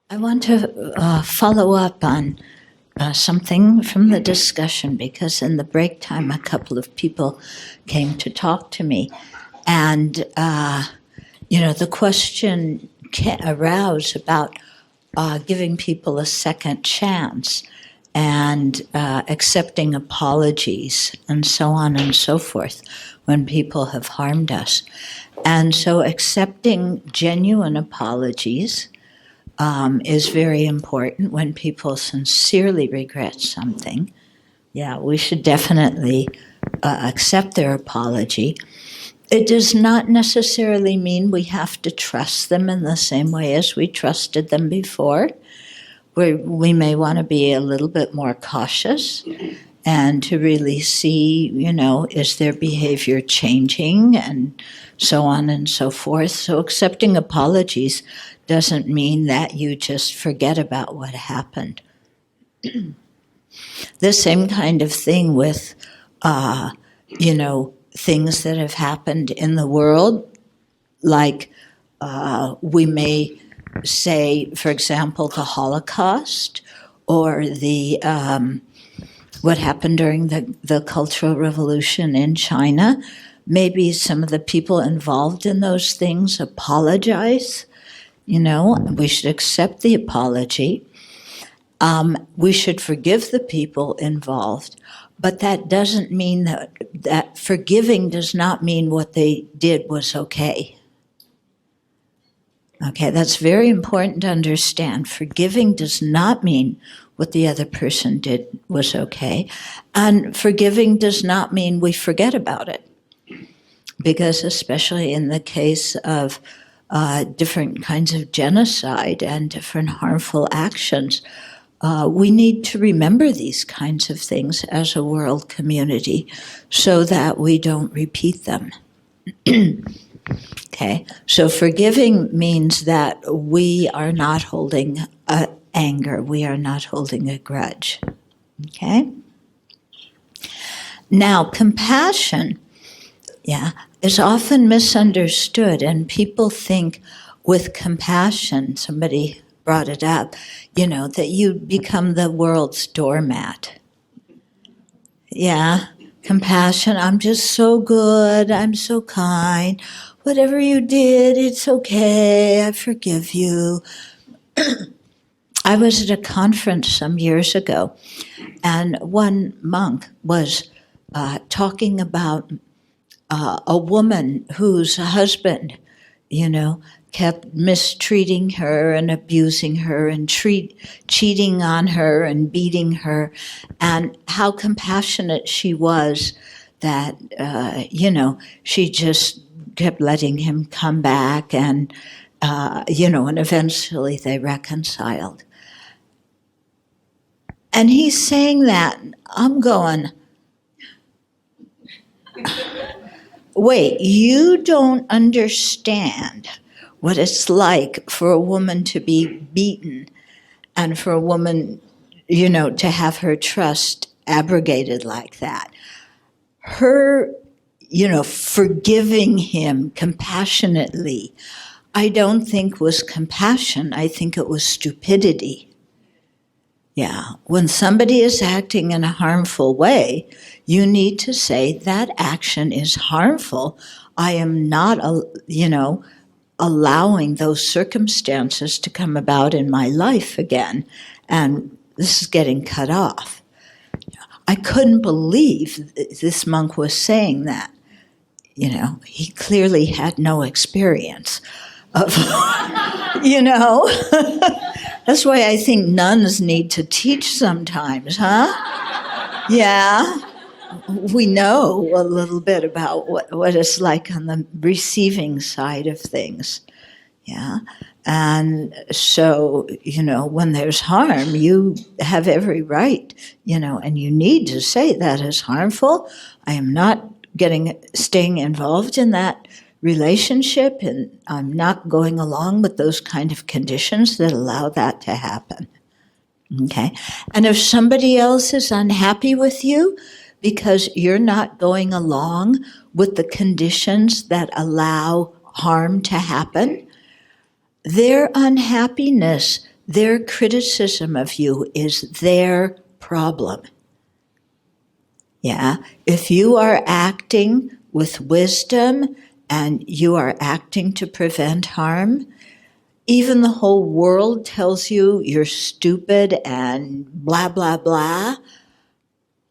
I want to follow up on something from the discussion, because in the break time, a couple of people came to talk to me. And, the question arose about giving people a second chance and accepting apologies and so on and so forth when people have harmed us. And so accepting genuine apologies is very important when people sincerely regret something. Yeah, we should definitely accept their apology. It does not necessarily mean we have to trust them in the same way as we trusted them before. We may want to be a little bit more cautious and to really see, is their behavior changing and so on and so forth. So accepting apologies doesn't mean that you just forget about what happened. The same kind of thing with, things that have happened in the world, like we may say, for example, the Holocaust or the what happened during the Cultural Revolution in China. Maybe some of the people involved in those things apologize. We should accept the apology. We should forgive the people involved. But that doesn't mean that forgiving does not mean what they did was okay. Okay, that's very important to understand. Forgiving does not mean what the other person did was okay. And forgiving does not mean we forget about it. Because especially in the case of different kinds of genocide and different harmful actions, we need to remember these kinds of things as a world community so that we don't repeat them. Okay, so forgiving means that we are not holding anger, we are not holding a grudge. Okay? Now, compassion, is often misunderstood, and people think with compassion, somebody brought it up, that you become the world's doormat. Yeah, compassion, I'm just so good, I'm so kind. Whatever you did, it's okay, I forgive you. I was at a conference some years ago, and one monk was talking about a woman whose husband, kept mistreating her and abusing her and cheating on her and beating her, and how compassionate she was that, she just kept letting him come back and, and eventually they reconciled. And he's saying that, I'm going, wait, you don't understand what it's like for a woman to be beaten and for a woman, to have her trust abrogated like that. Her, forgiving him compassionately, I don't think was compassion. I think it was stupidity. Yeah, when somebody is acting in a harmful way, you need to say that action is harmful. I am not, allowing those circumstances to come about in my life again, and this is getting cut off. I couldn't believe this monk was saying that. He clearly had no experience of, That's why I think nuns need to teach sometimes, huh? Yeah. We know a little bit about what it's like on the receiving side of things. Yeah. And so, when there's harm, you have every right, and you need to say that is harmful. I am not staying involved in that relationship, and I'm not going along with those kind of conditions that allow that to happen. Okay? And if somebody else is unhappy with you because you're not going along with the conditions that allow harm to happen, their unhappiness their criticism of you is their problem. Yeah? If you are acting with wisdom and you are acting to prevent harm, even the whole world tells you you're stupid and blah, blah, blah,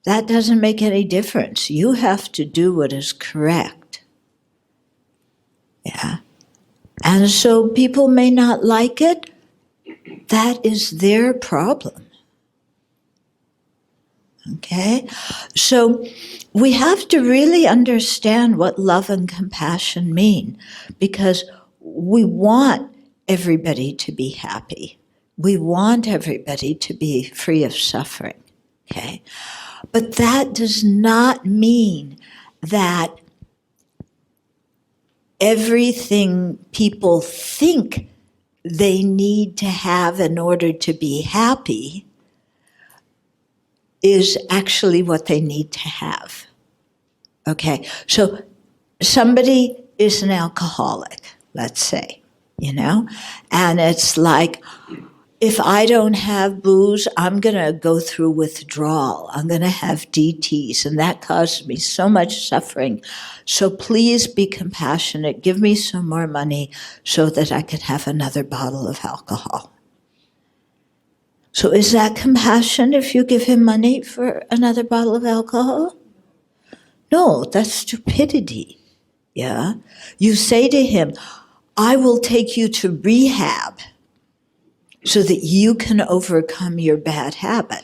that doesn't make any difference. You have to do what is correct. Yeah. And so people may not like it. That is their problem. Okay? So we have to really understand what love and compassion mean, because we want everybody to be happy. We want everybody to be free of suffering. Okay? But that does not mean that everything people think they need to have in order to be happy is actually what they need to have. Okay, so somebody is an alcoholic, let's say, and it's like, if I don't have booze, I'm going to go through withdrawal. I'm going to have DTs, and that causes me so much suffering. So please be compassionate. Give me some more money so that I can have another bottle of alcohol. So is that compassion if you give him money for another bottle of alcohol? No, that's stupidity. Yeah? You say to him, I will take you to rehab so that you can overcome your bad habit.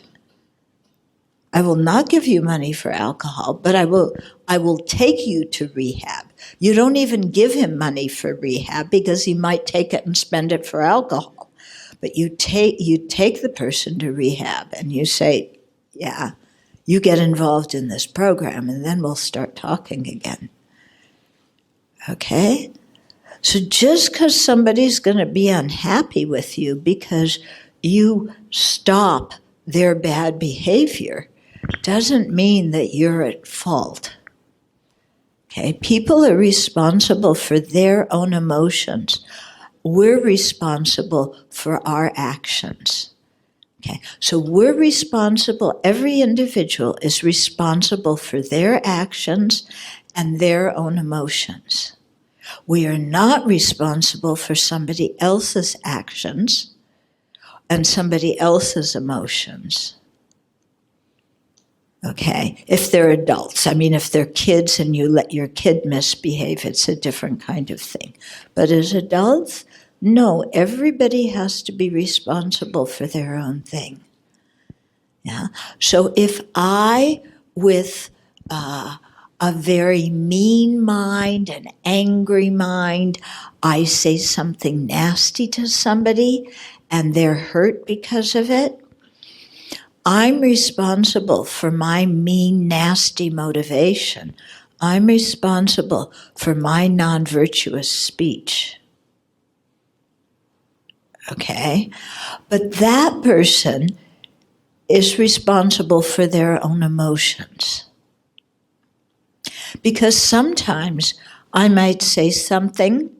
I will not give you money for alcohol, but I will take you to rehab. You don't even give him money for rehab because he might take it and spend it for alcohol. But you take the person to rehab and you say, yeah, you get involved in this program and then we'll start talking again. Okay? So just because somebody's going to be unhappy with you because you stop their bad behavior doesn't mean that you're at fault. Okay? People are responsible for their own emotions. We're responsible for our actions. Okay? So we're responsible, every individual is responsible for their actions and their own emotions. We are not responsible for somebody else's actions and somebody else's emotions. Okay, if they're adults. I mean, if they're kids and you let your kid misbehave, it's a different kind of thing. But as adults, no, everybody has to be responsible for their own thing. Yeah. So if I, with a very mean mind, an angry mind, I say something nasty to somebody and they're hurt because of it, I'm responsible for my mean, nasty motivation. I'm responsible for my non-virtuous speech. Okay? But that person is responsible for their own emotions. Because sometimes I might say something,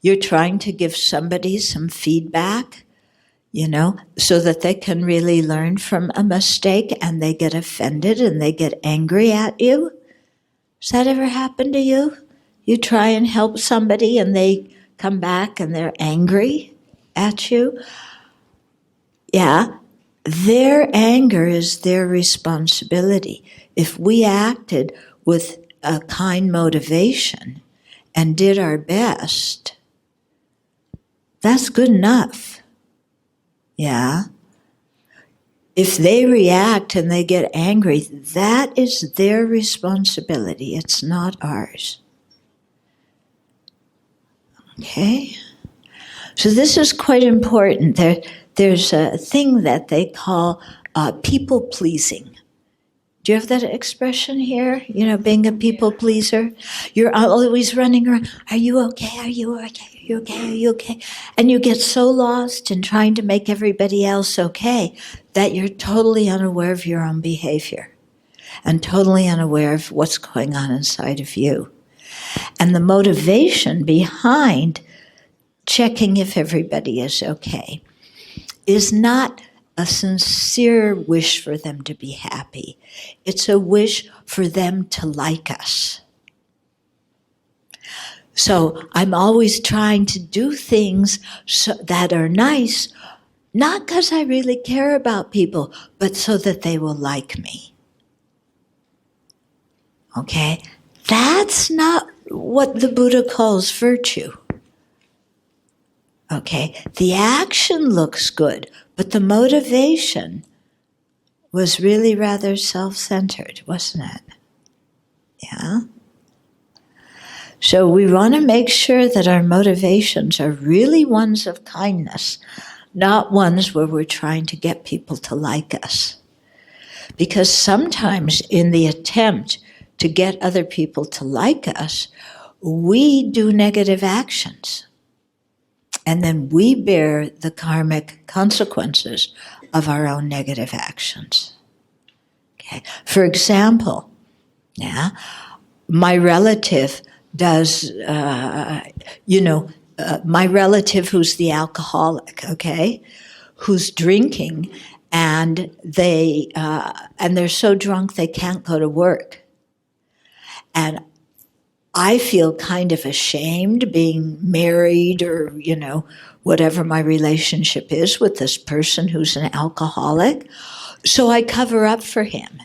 you're trying to give somebody some feedback, so that they can really learn from a mistake, and they get offended and they get angry at you. Does that ever happen to you? You try and help somebody and they come back and they're angry at you? Yeah, their anger is their responsibility. If we acted with a kind motivation and did our best, that's good enough. Yeah? If they react and they get angry, that is their responsibility. It's not ours. Okay? So this is quite important. There's a thing that they call people-pleasing. Do you have that expression here? Being a people pleaser? You're always running around. Are you okay? Are you okay? Are you okay? Are you okay? And you get so lost in trying to make everybody else okay that you're totally unaware of your own behavior and totally unaware of what's going on inside of you. And the motivation behind checking if everybody is okay is not a sincere wish for them to be happy. It's a wish for them to like us. So I'm always trying to do things that are nice, not because I really care about people, but so that they will like me. Okay? That's not what the Buddha calls virtue. Okay? The action looks good, but the motivation was really rather self-centered, wasn't it? Yeah? So we want to make sure that our motivations are really ones of kindness, not ones where we're trying to get people to like us. Because sometimes in the attempt to get other people to like us, we do negative actions. And then we bear the karmic consequences of our own negative actions. Okay. For example, my relative does, my relative who's the alcoholic, okay, who's drinking, and they're so drunk they can't go to work. And I feel kind of ashamed being married or, whatever my relationship is with this person who's an alcoholic. So I cover up for him.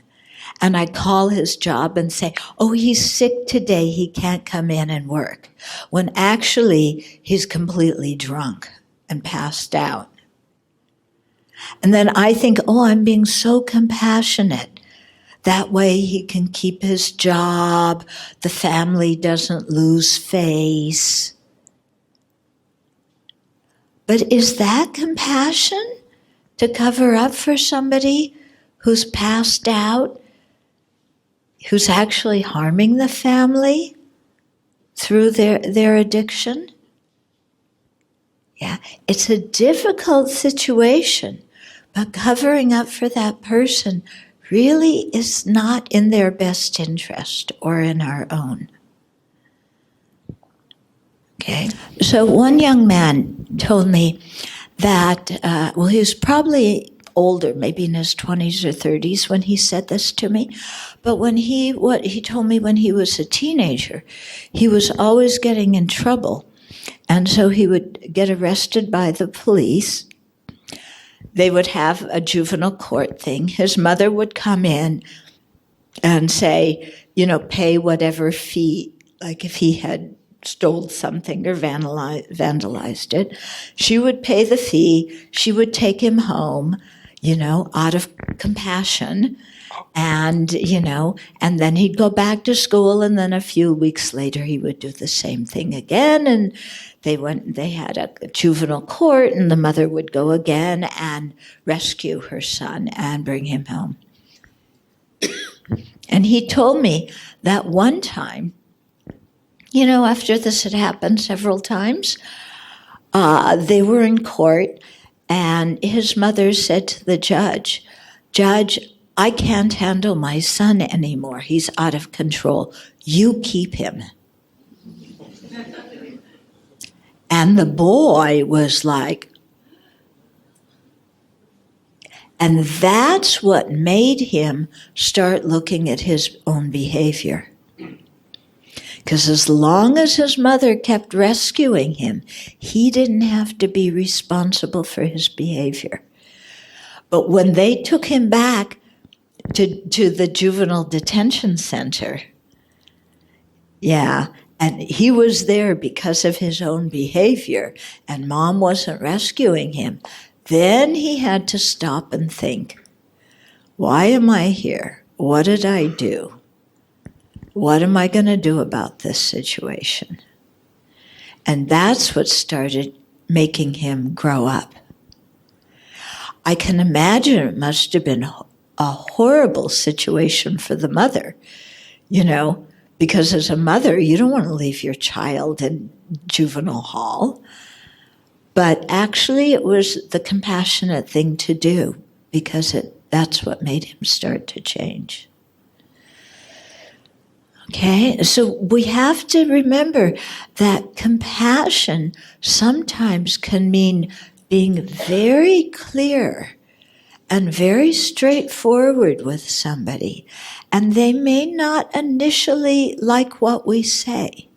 And I call his job and say, oh, he's sick today, he can't come in and work. When actually he's completely drunk and passed out. And then I think, oh, I'm being so compassionate. That way he can keep his job, the family doesn't lose face. But is that compassion to cover up for somebody who's passed out, who's actually harming the family through their addiction? Yeah, it's a difficult situation, but covering up for that person really is not in their best interest or in our own. Okay, so one young man told me that, he was probably older, maybe in his 20s or 30s when he said this to me, but what he told me when he was a teenager, he was always getting in trouble, and so he would get arrested by the police. They would have a juvenile court thing. His mother would come in and say, pay whatever fee, like if he had stole something or vandalized it, she would pay the fee, she would take him home, out of compassion, and, and then he'd go back to school, and then a few weeks later he would do the same thing again, and they had a juvenile court, and the mother would go again and rescue her son and bring him home. And he told me that one time, after this had happened several times, they were in court, and his mother said to the judge, "Judge, I can't handle my son anymore. He's out of control. You keep him." And the boy was like, and that's what made him start looking at his own behavior. Because as long as his mother kept rescuing him, he didn't have to be responsible for his behavior. But when they took him back to the juvenile detention center, and he was there because of his own behavior, and mom wasn't rescuing him, then he had to stop and think, why am I here? What did I do? What am I going to do about this situation? And that's what started making him grow up. I can imagine it must have been a horrible situation for the mother, because as a mother, you don't want to leave your child in juvenile hall. But actually, it was the compassionate thing to do, because that's what made him start to change. Okay, so we have to remember that compassion sometimes can mean being very clear and very straightforward with somebody, and they may not initially like what we say.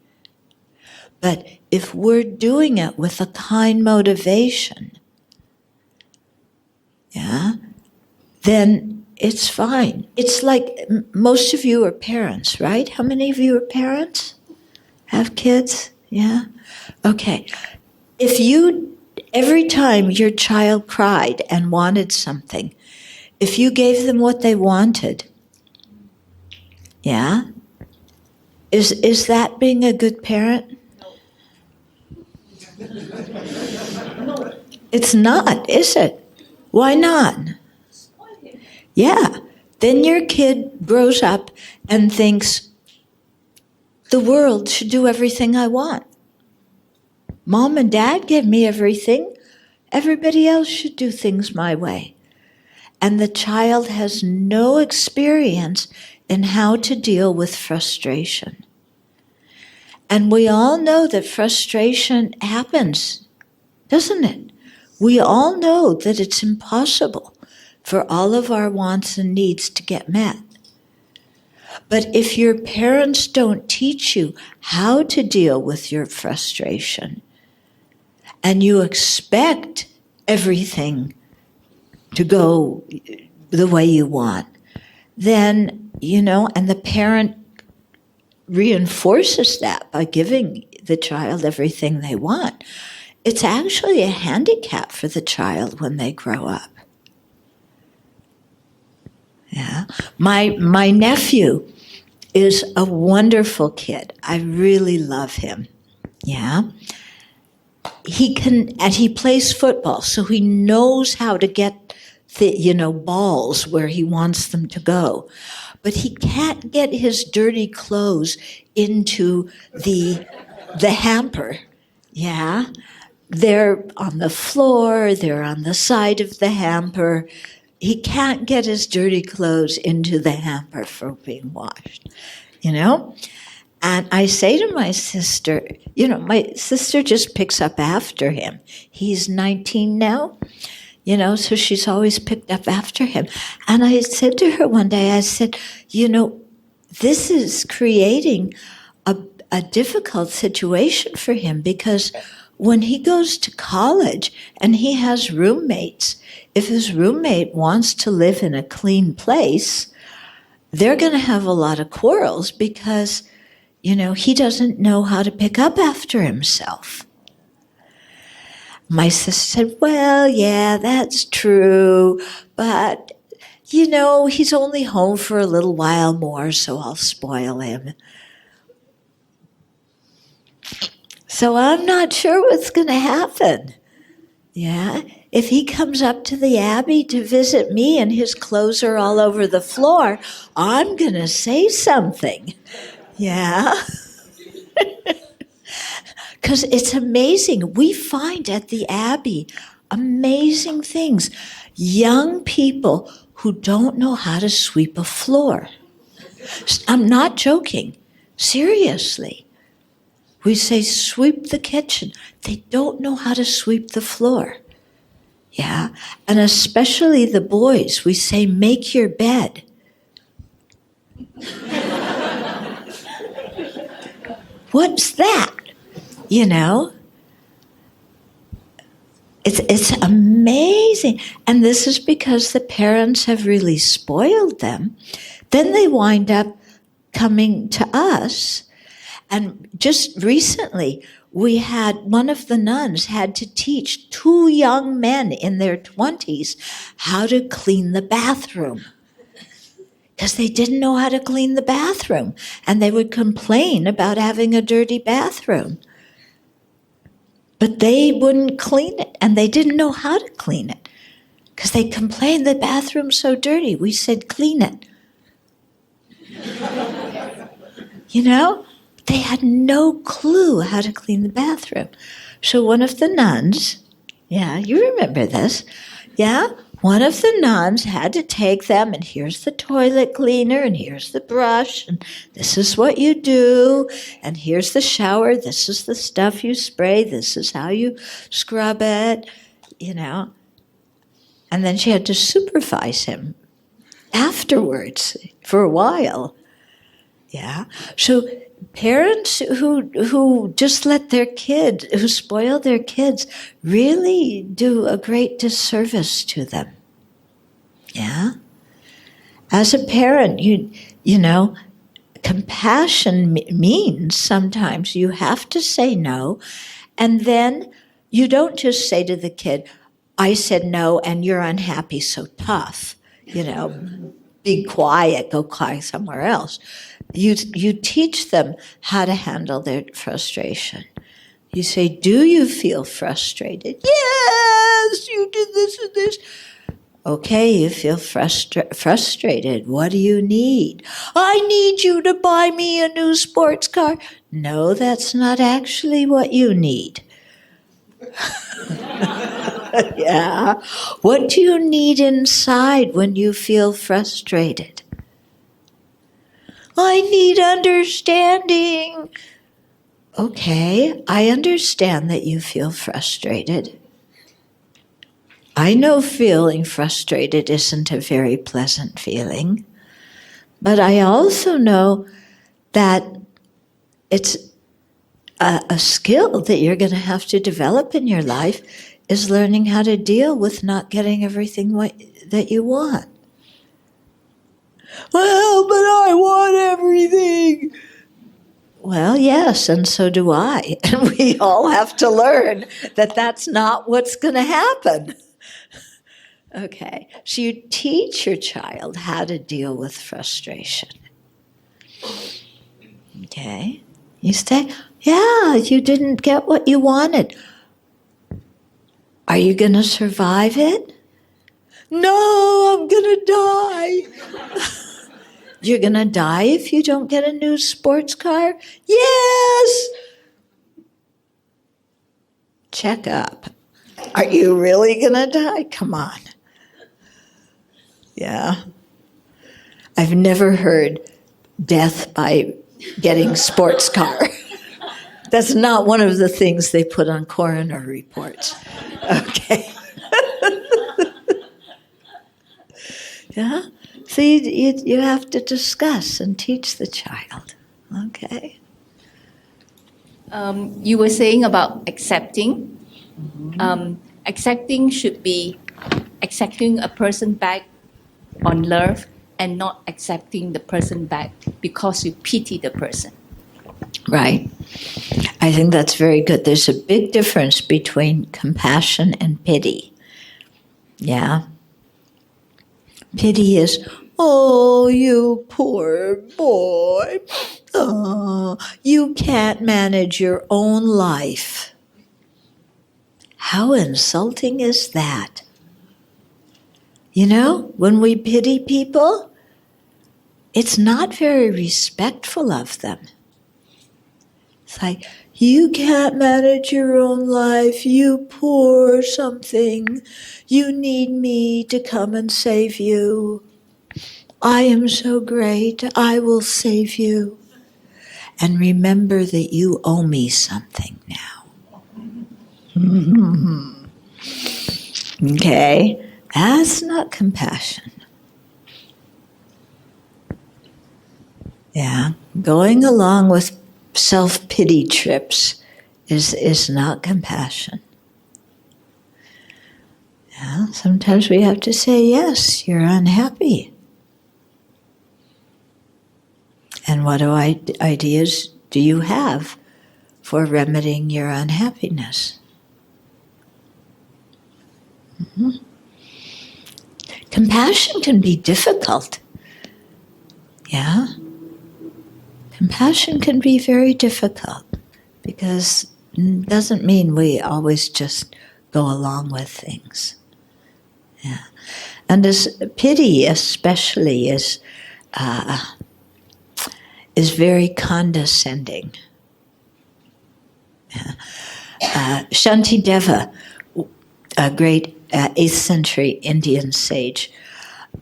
But if we're doing it with a kind motivation, then it's fine. It's like most of you are parents, right? How many of you are parents? Have kids? Yeah? Okay. If you, every time your child cried and wanted something, if you gave them what they wanted, is that being a good parent? No. It's not, is it? Why not? Yeah. Then your kid grows up and thinks, the world should do everything I want. Mom and Dad gave me everything. Everybody else should do things my way. And the child has no experience in how to deal with frustration. And we all know that frustration happens, doesn't it? We all know that it's impossible for all of our wants and needs to get met. But if your parents don't teach you how to deal with your frustration, and you expect everything to go the way you want, then, and the parent reinforces that by giving the child everything they want, it's actually a handicap for the child when they grow up. Yeah. My nephew is a wonderful kid. I really love him. Yeah. He plays football, so he knows how to get the, balls where he wants them to go. But he can't get his dirty clothes into the hamper. Yeah. They're on the floor, they're on the side of the hamper. He can't get his dirty clothes into the hamper for being washed, And I say to my sister, my sister just picks up after him. He's 19 now, so she's always picked up after him. And I said to her one day, I said, this is creating a difficult situation for him, because when he goes to college and he has roommates, if his roommate wants to live in a clean place, they're going to have a lot of quarrels because, he doesn't know how to pick up after himself. My sister said, well, yeah, that's true, but, he's only home for a little while more, so I'll spoil him. So I'm not sure what's going to happen. Yeah. If he comes up to the Abbey to visit me and his clothes are all over the floor, I'm going to say something. Yeah. Because it's amazing. We find at the Abbey amazing things. Young people who don't know how to sweep a floor. I'm not joking. Seriously. We say, sweep the kitchen. They don't know how to sweep the floor. Yeah. And especially the boys, we say, make your bed. What's that? It's amazing. And this is because the parents have really spoiled them. Then they wind up coming to us. And just recently, we had one of the nuns had to teach 2 young men in their 20s how to clean the bathroom, because they didn't know how to clean the bathroom, and they would complain about having a dirty bathroom. But they wouldn't clean it, and they didn't know how to clean it, because they complained the bathroom's so dirty. We said, clean it. They had no clue how to clean the bathroom. So one of the nuns, you remember this, one of the nuns had to take them, and here's the toilet cleaner, and here's the brush, and this is what you do, and here's the shower, this is the stuff you spray, this is how you scrub it, And then she had to supervise him afterwards for a while. Yeah. So parents who just let their kid, who spoil their kids, really do a great disservice to them. Yeah. As a parent, you know, compassion means sometimes you have to say no, and then you don't just say to the kid, I said no and you're unhappy, so tough, be quiet, go cry somewhere else. You teach them how to handle their frustration. You say, do you feel frustrated? Yes, you did this and this. Okay, you feel frustrated. What do you need? I need you to buy me a new sports car. No, that's not actually what you need. Yeah. What do you need inside when you feel frustrated? I need understanding. Okay, I understand that you feel frustrated. I know feeling frustrated isn't a very pleasant feeling, but I also know that it's a skill that you're going to have to develop in your life is learning how to deal with not getting everything that you want. Well, but I want everything. Well, yes, and so do I. And we all have to learn that that's not what's going to happen. Okay, so you teach your child how to deal with frustration. Okay, you say, yeah, you didn't get what you wanted. Are you going to survive it? No, I'm going to die. You're going to die if you don't get a new sports car? Yes. Check up. Are you really going to die? Come on. Yeah. I've never heard death by getting sports car. That's not one of the things they put on coroner reports. Okay. Yeah. So you have to discuss and teach the child. Okay. You were saying about accepting. Accepting should be accepting a person back on love and not accepting the person back because you pity the person. Right. I think that's very good. There's a big difference between compassion and pity. Yeah. Pity is, oh, you poor boy. Oh, you can't manage your own life. How insulting is that? When we pity people, it's not very respectful of them. It's like, you can't manage your own life, you poor something. You need me to come and save you. I am so great, I will save you. And remember that you owe me something now. Okay, that's not compassion. Yeah, going along with self-pity trips is not compassion. Yeah, sometimes we have to say, yes, you're unhappy. And what ideas do you have for remedying your unhappiness? Mm-hmm. Compassion can be difficult. Yeah? Compassion can be very difficult because it doesn't mean we always just go along with things. Yeah. And as pity especially is very condescending. Shantideva, a great 8th century Indian sage,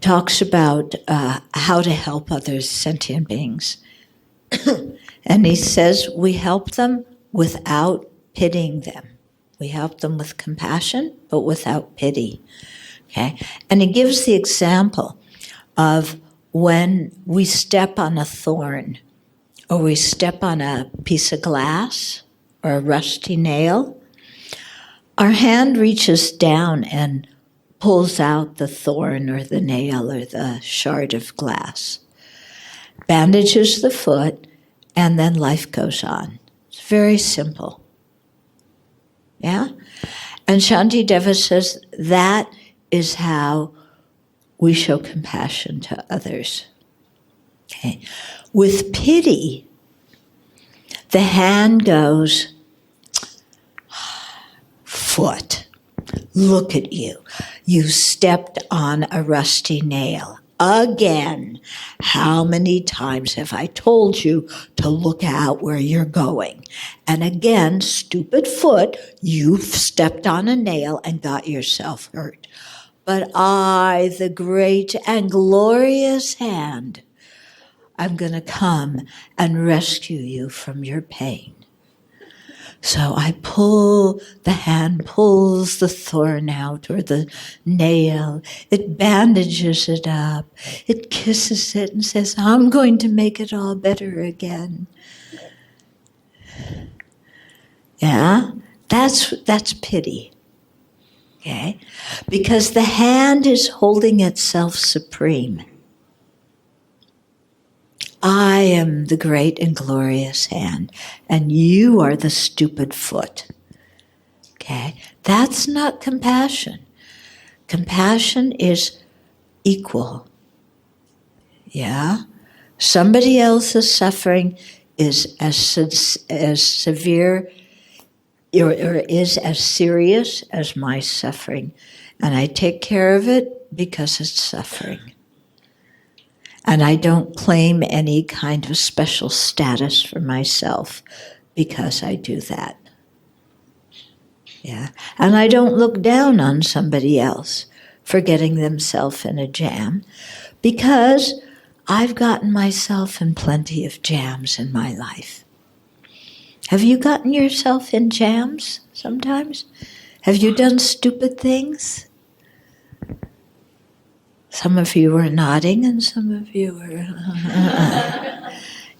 talks about how to help others, sentient beings. And he says we help them without pitying them. We help them with compassion, but without pity. Okay? And he gives the example of when we step on a thorn, or we step on a piece of glass, or a rusty nail, our hand reaches down and pulls out the thorn or the nail or the shard of glass, bandages the foot, and then life goes on. It's very simple. Yeah? And Shantideva says that is how we show compassion to others. Okay. With pity, the hand goes, foot, look at you. You stepped on a rusty nail. Again, how many times have I told you to look out where you're going? And again, stupid foot, you've stepped on a nail and got yourself hurt. But I, the great and glorious hand, I'm going to come and rescue you from your pain. So the hand pulls the thorn out or the nail. It bandages it up. It kisses it and says, I'm going to make it all better again. Yeah, that's pity. Okay? Because the hand is holding itself supreme. I am the great and glorious hand, and you are the stupid foot. Okay? That's not compassion. Compassion is equal. Yeah? Somebody else's suffering is as severe or is as serious as my suffering, and I take care of it because it's suffering. And I don't claim any kind of special status for myself because I do that. Yeah. And I don't look down on somebody else for getting themselves in a jam because I've gotten myself in plenty of jams in my life. Have you gotten yourself in jams sometimes? Have you done stupid things? Some of you were nodding and some of you were...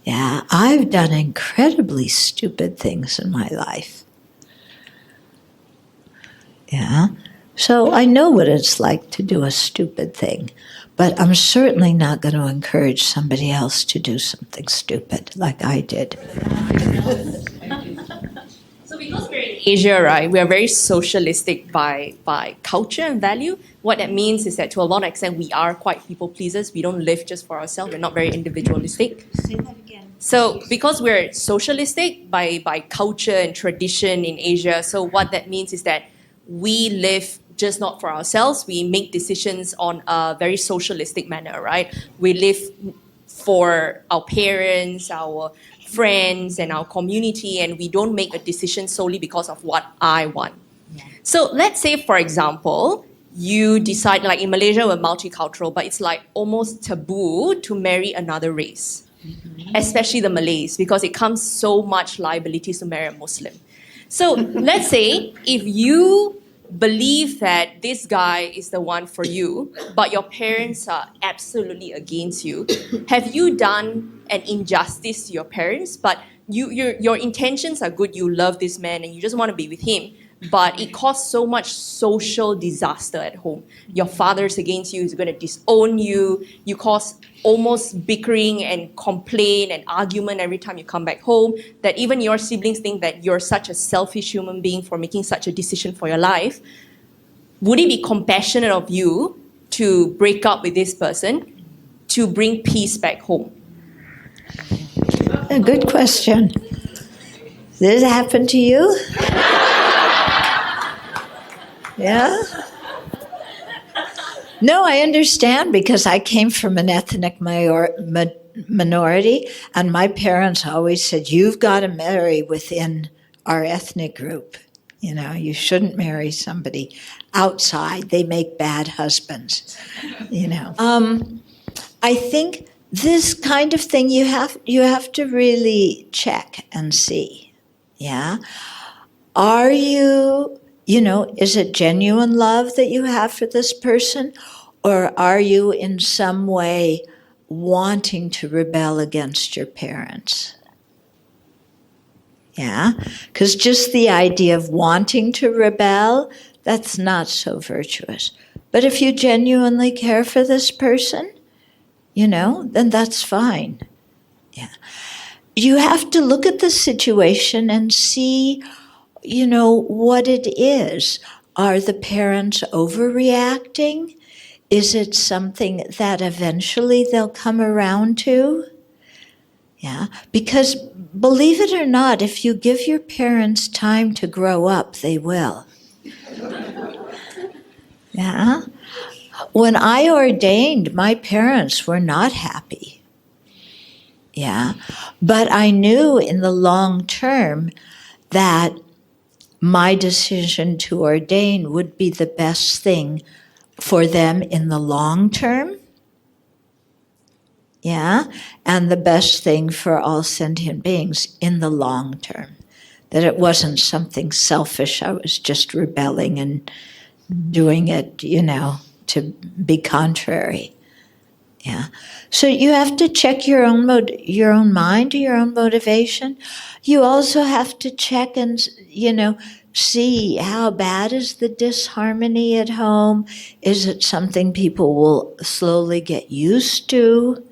Yeah, I've done incredibly stupid things in my life. Yeah, so I know what it's like to do a stupid thing, but I'm certainly not going to encourage somebody else to do something stupid like I did. So because we're in Asia, right, we are very socialistic by culture and value. What that means is that to a lot of extent, we are quite people pleasers. We don't live just for ourselves. We're not very individualistic. Say that again. So because we're socialistic by culture and tradition in Asia, so what that means is that we live just not for ourselves. We make decisions on a very socialistic manner, right? We live for our parents, our friends, and our community, and we don't make a decision solely because of what I want. Yeah. So let's say, for example, you decide, like in Malaysia, we're multicultural, but it's like almost taboo to marry another race, especially the Malays, because it comes so much liabilities to marry a Muslim. So let's say if you believe that this guy is the one for you, but your parents are absolutely against you, have you done an injustice to your parents? But your intentions are good, you love this man and you just want to be with him, but it caused so much social disaster at home. Your father's against you, he's going to disown you, you cause almost bickering and complaint and argument every time you come back home, that even your siblings think that you're such a selfish human being for making such a decision for your life. Would it be compassionate of you to break up with this person to bring peace back home? A good question. Did it happen to you? Yeah? No, I understand because I came from an ethnic minority, and my parents always said, you've got to marry within our ethnic group. You know, you shouldn't marry somebody outside. They make bad husbands, you know. I think this kind of thing you have to really check and see, yeah? Are you, is it genuine love that you have for this person? Or are you in some way wanting to rebel against your parents? Yeah, because just the idea of wanting to rebel, that's not so virtuous. But if you genuinely care for this person, then that's fine. Yeah. You have to look at the situation and see, what it is. Are the parents overreacting? Is it something that eventually they'll come around to? Yeah, because believe it or not, if you give your parents time to grow up, they will. Yeah. When I ordained, my parents were not happy. Yeah. But I knew in the long term that my decision to ordain would be the best thing for them in the long term. Yeah, and the best thing for all sentient beings in the long term. That it wasn't something selfish, I was just rebelling and doing it, to be contrary. Yeah. So you have to check your own mind, your own motivation. You also have to check and, see how bad is the disharmony at home? Is it something people will slowly get used to?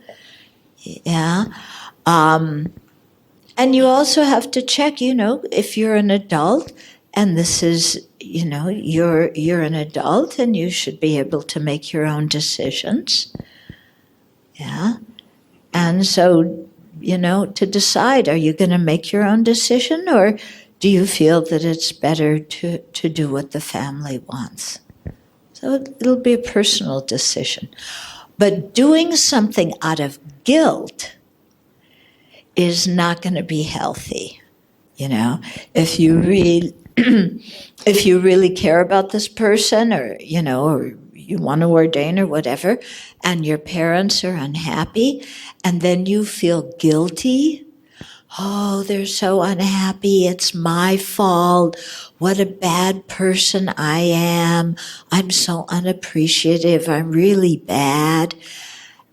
Yeah. And you also have to check, if you're an adult and this is, you're an adult and you should be able to make your own decisions. Yeah. And so, to decide, are you going to make your own decision or do you feel that it's better to do what the family wants? So it'll be a personal decision. But doing something out of guilt is not going to be healthy. If you if you really care about this person, or or you want to ordain or whatever, and your parents are unhappy, and then you feel guilty. Oh, they're so unhappy. It's my fault. What a bad person I am. I'm so unappreciative. I'm really bad.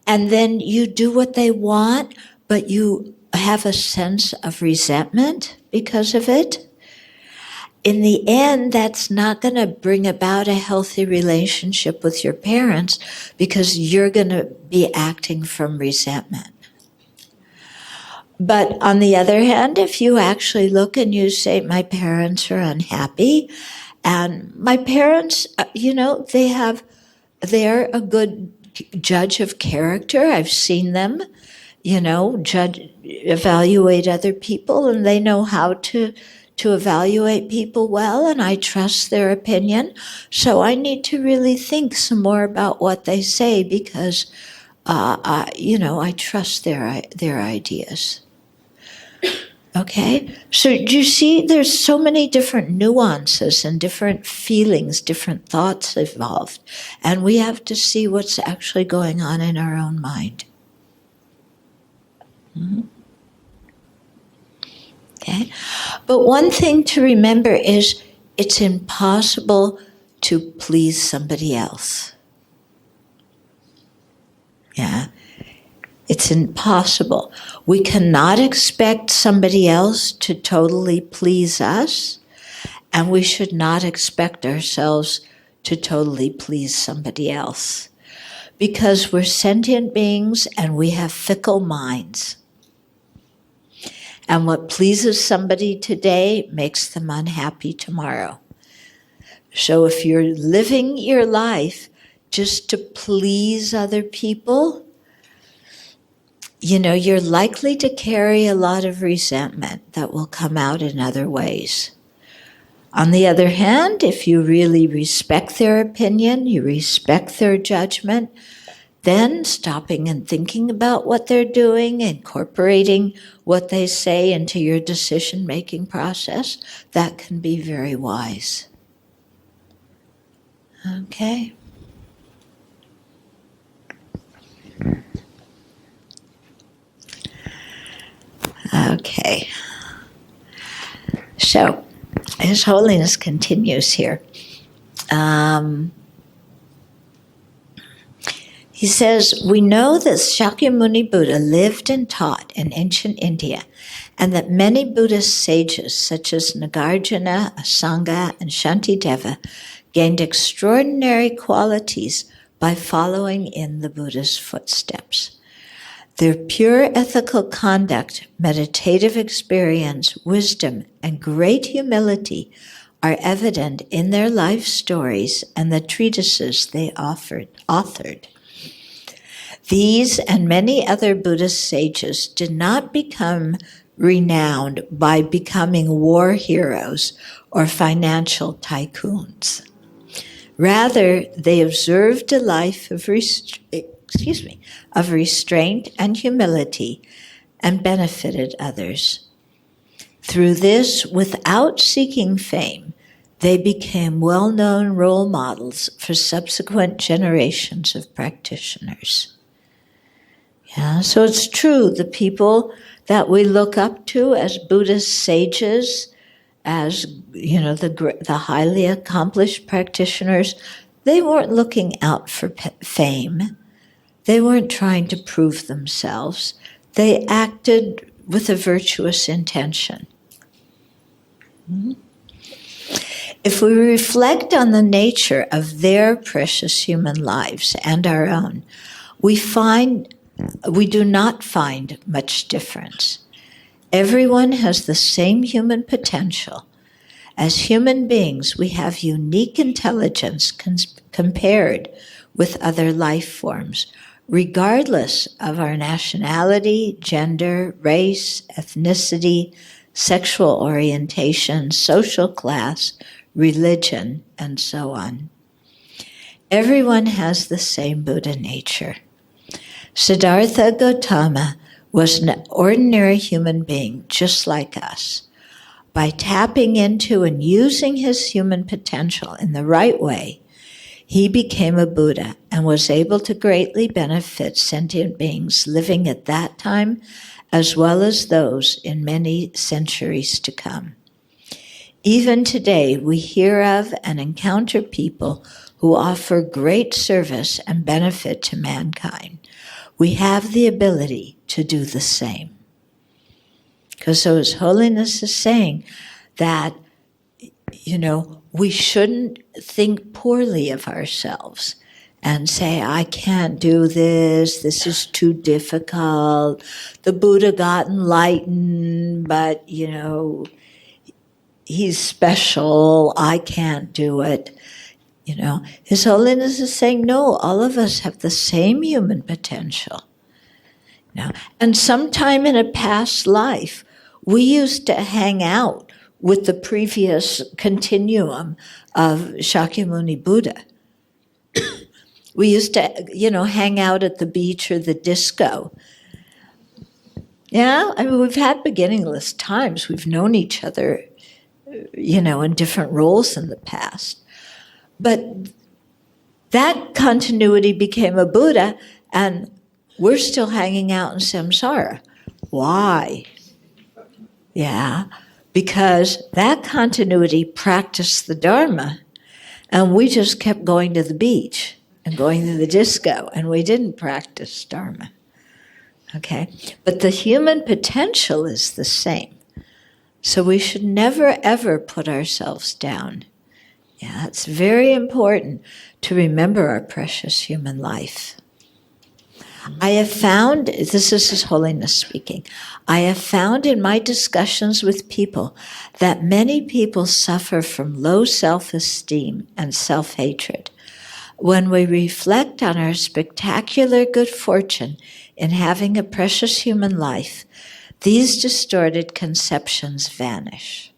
And then you do what they want, but you have a sense of resentment because of it. In the end, that's not going to bring about a healthy relationship with your parents because you're going to be acting from resentment. But on the other hand, if you actually look and you say, my parents are unhappy, and my parents, they're a good judge of character. I've seen them, evaluate other people, and they know how to evaluate people well, and I trust their opinion. So I need to really think some more about what they say because, I trust their ideas. Okay, so do you see there's so many different nuances and different feelings, different thoughts involved, and we have to see what's actually going on in our own mind. Mm-hmm. Okay, but one thing to remember is it's impossible to please somebody else. Yeah. It's impossible. We cannot expect somebody else to totally please us, and we should not expect ourselves to totally please somebody else, because we're sentient beings and we have fickle minds. And what pleases somebody today makes them unhappy tomorrow. So if you're living your life just to please other people, you're likely to carry a lot of resentment that will come out in other ways. On the other hand, if you really respect their opinion, you respect their judgment, then stopping and thinking about what they're doing, incorporating what they say into your decision-making process, that can be very wise. Okay? Okay. So, His Holiness continues here. He says, we know that Shakyamuni Buddha lived and taught in ancient India, and that many Buddhist sages, such as Nagarjuna, Asanga, and Shantideva, gained extraordinary qualities by following in the Buddha's footsteps. Their pure ethical conduct, meditative experience, wisdom, and great humility are evident in their life stories and the treatises they authored. These and many other Buddhist sages did not become renowned by becoming war heroes or financial tycoons. Rather, they observed a life of restraint and humility and benefited others. Through this, without seeking fame, they became well-known role models for subsequent generations of practitioners. Yeah, so it's true, the people that we look up to as Buddhist sages, as the highly accomplished practitioners, they weren't looking out for fame. They weren't trying to prove themselves. They acted with a virtuous intention. If we reflect on the nature of their precious human lives and our own, we do not find much difference. Everyone has the same human potential. As human beings, we have unique intelligence compared with other life forms, regardless of our nationality, gender, race, ethnicity, sexual orientation, social class, religion, and so on. Everyone has the same Buddha nature. Siddhartha Gautama was an ordinary human being just like us. By tapping into and using his human potential in the right way, he became a Buddha and was able to greatly benefit sentient beings living at that time, as well as those in many centuries to come. Even today, we hear of and encounter people who offer great service and benefit to mankind. We have the ability to do the same. Because so His Holiness is saying that, we shouldn't think poorly of ourselves and say, I can't do this is too difficult. The Buddha got enlightened, but, he's special, I can't do it. His Holiness is saying, no, all of us have the same human potential. And sometime in a past life, we used to hang out with the previous continuum of Shakyamuni Buddha. We used to, hang out at the beach or the disco. Yeah, we've had beginningless times. We've known each other, in different roles in the past. But that continuity became a Buddha, and we're still hanging out in samsara. Why? Yeah, because that continuity practiced the Dharma, and we just kept going to the beach and going to the disco, and we didn't practice Dharma. Okay? But the human potential is the same. So we should never, ever put ourselves down. Yeah, it's very important to remember our precious human life. I have found, this is His Holiness speaking, I have found in my discussions with people that many people suffer from low self-esteem and self-hatred. When we reflect on our spectacular good fortune in having a precious human life, these distorted conceptions vanish.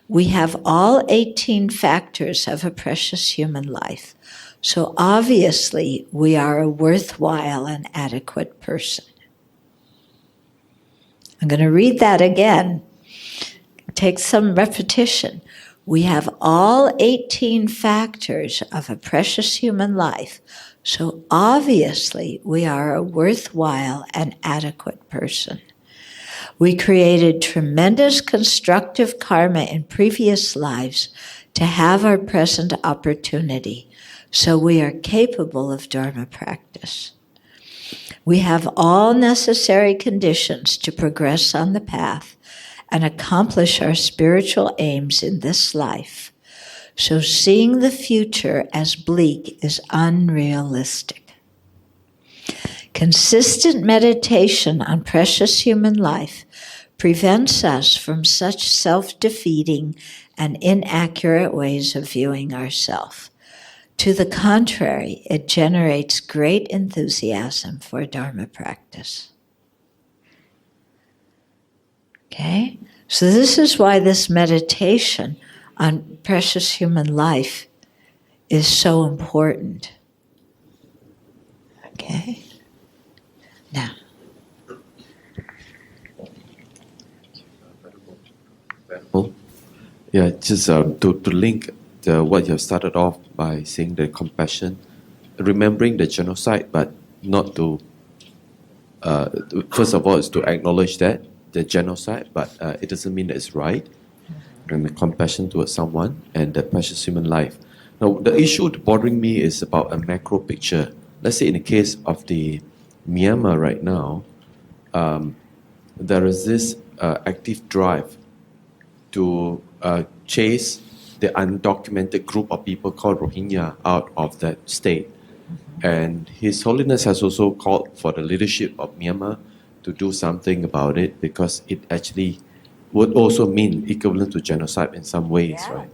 We have all 18 factors of a precious human life, so obviously we are a worthwhile and adequate person. I'm going to read that again. Take some repetition. We have all 18 factors of a precious human life, so obviously we are a worthwhile and adequate person. We created tremendous constructive karma in previous lives to have our present opportunity, so we are capable of Dharma practice. We have all necessary conditions to progress on the path and accomplish our spiritual aims in this life. So seeing the future as bleak is unrealistic. Consistent meditation on precious human life prevents us from such self-defeating and inaccurate ways of viewing ourselves. To the contrary, it generates great enthusiasm for Dharma practice. Okay? So this is why this meditation on precious human life is so important. Okay? Now. Yeah, just to link what you have started off by saying the compassion, remembering the genocide, but not to, first of all, is to acknowledge that, the genocide, but it doesn't mean that it's right. And the compassion towards someone and the precious human life. Now, the issue bothering me is about a macro picture. Let's say in the case of the Myanmar right now, there is this active drive to chase the undocumented group of people called Rohingya out of that state. And His Holiness has also called for the leadership of Myanmar to do something about it, because it actually would also mean equivalent to genocide in some ways, right?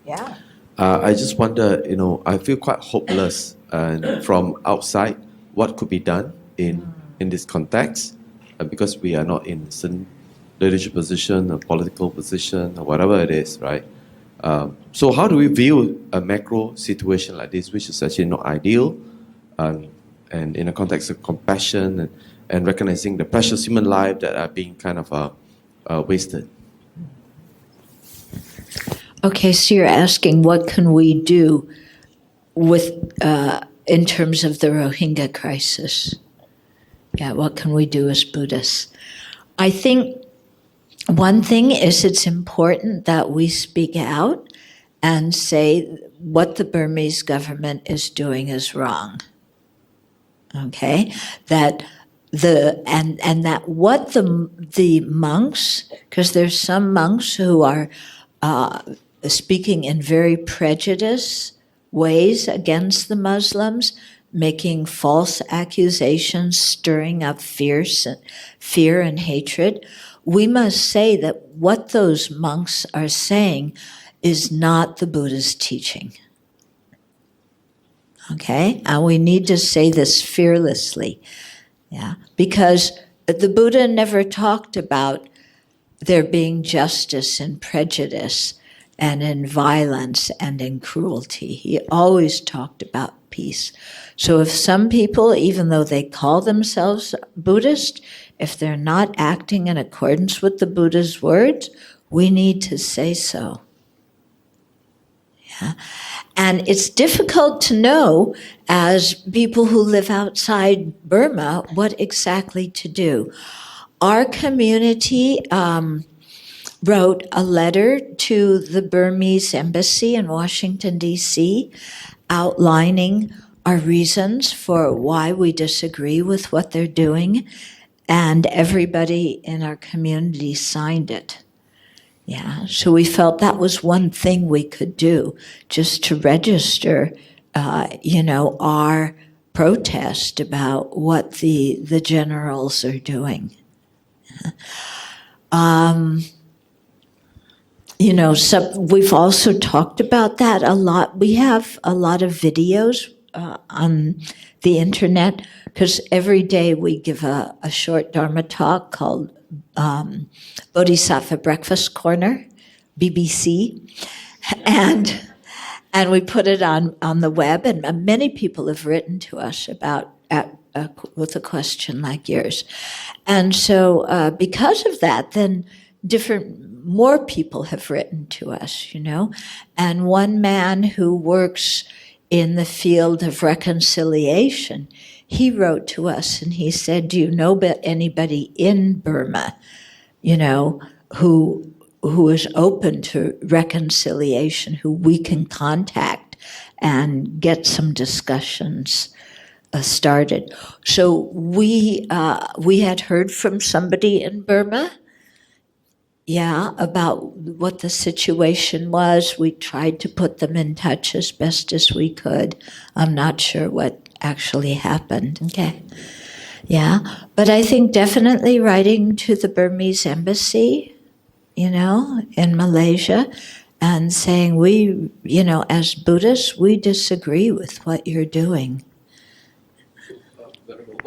Yeah. I just wonder, I feel quite hopeless from outside what could be done in this context, because we are not in certain leadership position or political position or whatever it is, right? So how do we view a macro situation like this, which is actually not ideal, and in a context of compassion and recognizing the precious human life that are being kind of wasted? Okay, so you're asking what can we do with in terms of the Rohingya crisis? Yeah, what can we do as Buddhists? I think one thing is it's important that we speak out and say what the Burmese government is doing is wrong. Okay, that that what the monks, because there's some monks who are speaking in very prejudiced ways against the Muslims, making false accusations, stirring up fear and hatred. We must say that what those monks are saying is not the Buddha's teaching. Okay? And we need to say this fearlessly. Yeah? Because the Buddha never talked about there being justice in prejudice and in violence and in cruelty. He always talked about peace. So if some people, even though they call themselves Buddhist, if they're not acting in accordance with the Buddha's words, we need to say so. Yeah. And it's difficult to know, as people who live outside Burma, what exactly to do. Our community wrote a letter to the Burmese embassy in Washington, D.C., outlining our reasons for why we disagree with what they're doing, and everybody in our community signed it. Yeah, so we felt that was one thing we could do, just to register, our protest about what the generals are doing. We've also talked about that a lot. We have a lot of videos on the internet, because every day we give a short Dharma talk called Bodhisattva Breakfast Corner, BBC, and we put it on the web, and many people have written to us about with a question like yours. And so because of that, then more people have written to us, And one man who works in the field of reconciliation, he wrote to us and he said, do you know anybody in Burma you know, who is open to reconciliation, who we can contact and get some discussions started. So we had heard from somebody in Burma, about what the situation was. We tried to put them in touch as best as we could. I'm not sure what actually happened. Okay. Yeah, but I think definitely writing to the Burmese embassy, in Malaysia, and saying we, as Buddhists, we disagree with what you're doing.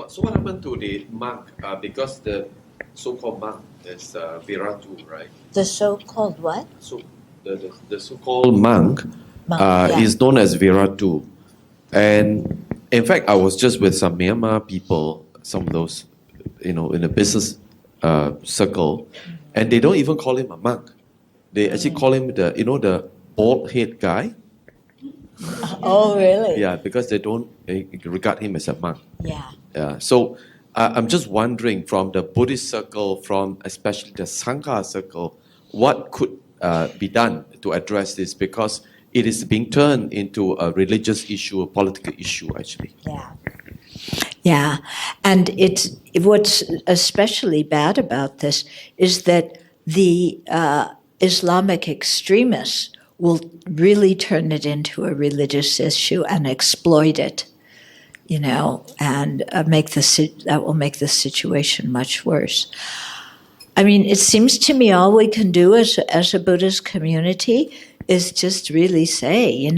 So what happened to the monk? Because the so-called monk is Viratu, right? The so-called what? So the so-called monk, Yeah. is known as Viratu. And in fact, I was just with some Myanmar people, some of those, in a business circle, and they don't even call him a monk. They actually call him the bald head guy. Oh, really? Yeah, because they don't regard him as a monk. Yeah. So I'm just wondering, from the Buddhist circle, from especially the Sangha circle, what could be done to address this? Because it is being turned into a religious issue, a political issue, actually. Yeah, and what's especially bad about this is that the Islamic extremists will really turn it into a religious issue and exploit it, and that will make the situation much worse. I mean, it seems to me all we can do as a Buddhist community is just really say,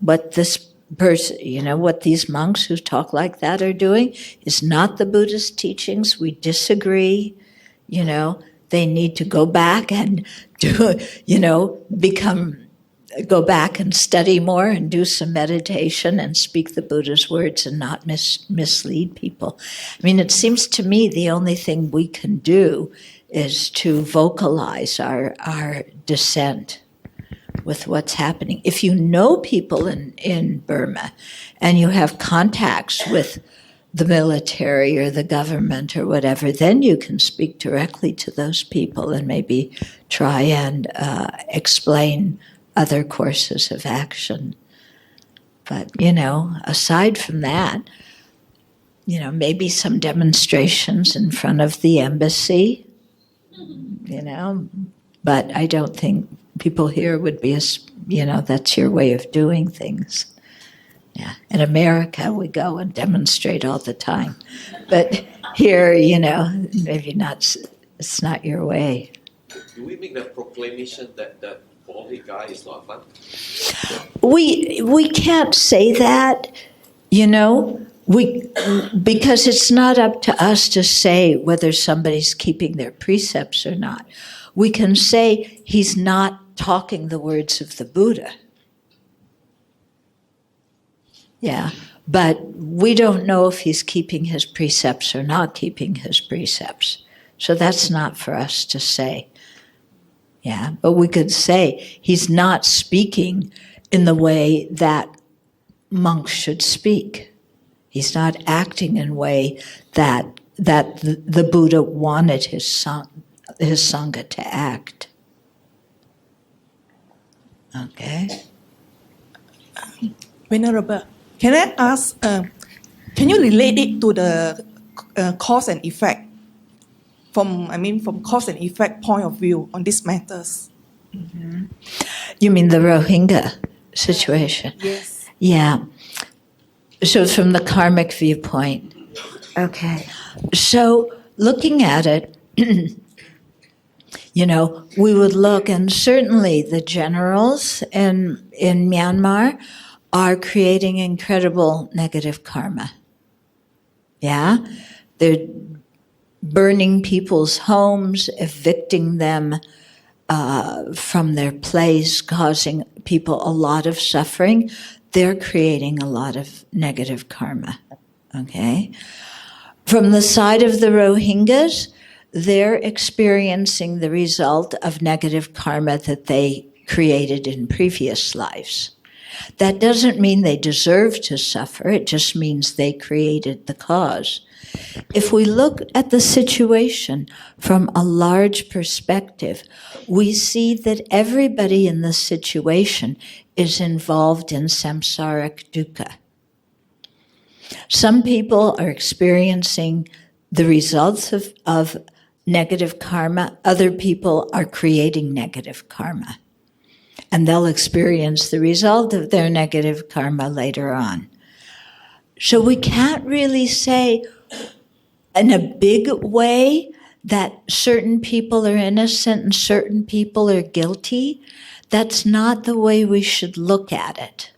what this person, what these monks who talk like that are doing is not the Buddhist teachings. We disagree. They need to go back and go back and study more and do some meditation and speak the Buddha's words and not mislead people. I mean, it seems to me the only thing we can do is to vocalize our dissent with what's happening. If you know people in Burma and you have contacts with the military or the government or whatever, then you can speak directly to those people and maybe try and explain other courses of action. But, aside from that, maybe some demonstrations in front of the embassy, but I don't think people here would be, that's your way of doing things. Yeah. In America, we go and demonstrate all the time. But here, maybe not, it's not your way. Do we make that proclamation that the bald-headed guy is not a monk? We can't say that, because it's not up to us to say whether somebody's keeping their precepts or not. We can say he's not talking the words of the Buddha. Yeah, but we don't know if he's keeping his precepts or not keeping his precepts. So that's not for us to say. Yeah, but we could say he's not speaking in the way that monks should speak. He's not acting in a way that the Buddha wanted his Sangha to act. Okay. Venerable, can I ask, can you relate it to the cause and effect? From cause and effect point of view on these matters. Mm-hmm. You mean the Rohingya situation? Yes. Yeah. So from the karmic viewpoint. Okay. So looking at it, we would look, and certainly the generals in Myanmar are creating incredible negative karma. Yeah? They're burning people's homes, evicting them from their place, causing people a lot of suffering. They're creating a lot of negative karma. Okay? From the side of the Rohingyas, they're experiencing the result of negative karma that they created in previous lives. That doesn't mean they deserve to suffer. It just means they created the cause. If we look at the situation from a large perspective, we see that everybody in the situation is involved in samsaric dukkha. Some people are experiencing the results of negative karma. Other people are creating negative karma. And they'll experience the result of their negative karma later on. So we can't really say in a big way that certain people are innocent and certain people are guilty. That's not the way we should look at it.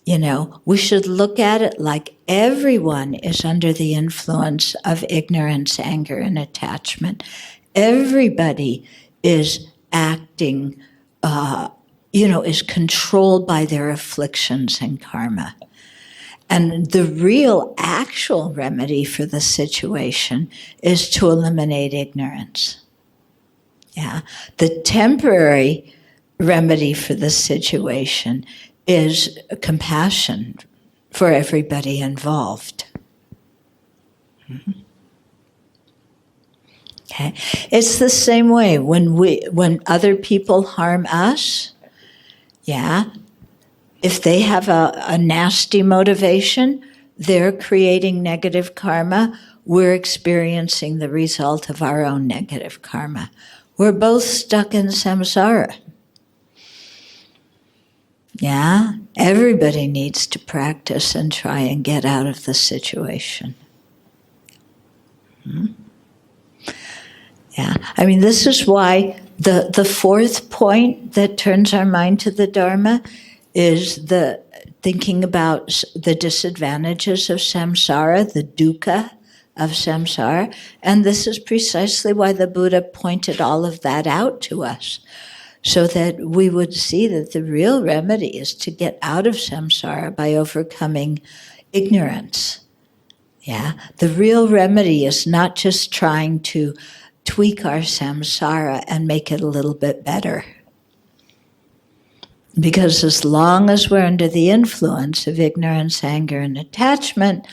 You know, we should look at it like everyone is under the influence of ignorance, anger, and attachment. Everybody is acting, is controlled by their afflictions and karma. And the real, actual remedy for the situation is to eliminate ignorance. Yeah. The temporary remedy for the situation is compassion for everybody involved. Okay. It's the same way when other people harm us. Yeah. If they have a nasty motivation, they're creating negative karma. We're experiencing the result of our own negative karma. We're both stuck in samsara. Yeah, everybody needs to practice and try and get out of the situation. Yeah, I mean, this is why the fourth point that turns our mind to the Dharma is the thinking about the disadvantages of samsara, the dukkha of samsara, and this is precisely why the Buddha pointed all of that out to us, so that we would see that the real remedy is to get out of samsara by overcoming ignorance. Yeah, the real remedy is not just trying to tweak our samsara and make it a little bit better. Because as long as we're under the influence of ignorance, anger, and attachment,